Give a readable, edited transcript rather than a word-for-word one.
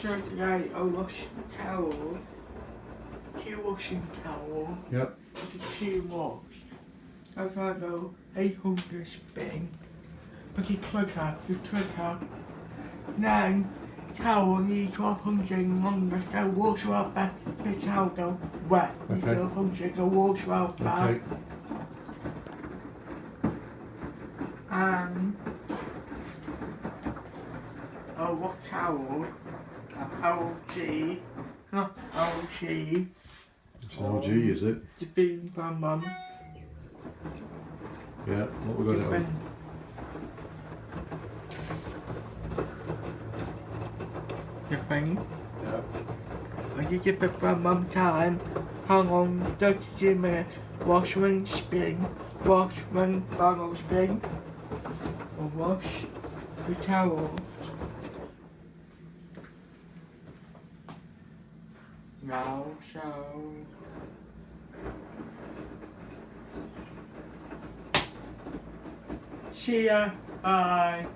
So today I washed the towel, 2 washing towels, Yep. with the 2 mops. I got the 800 spin, with the trigger, Then towel needs 1200 longer, so wash out back, the towel go wet, Okay. 1200 to wash out back. Okay. And a wash towel, a LG, not LG, It's an LG, is it? the bean for mum. Yeah. What we got it on? The thing. Yeah. I did it for mum time. How long 32 minutes? Wash, rinse, spin. Wash, rinse, bottle, spin. Or wash the towel. Now, so. See ya. Bye.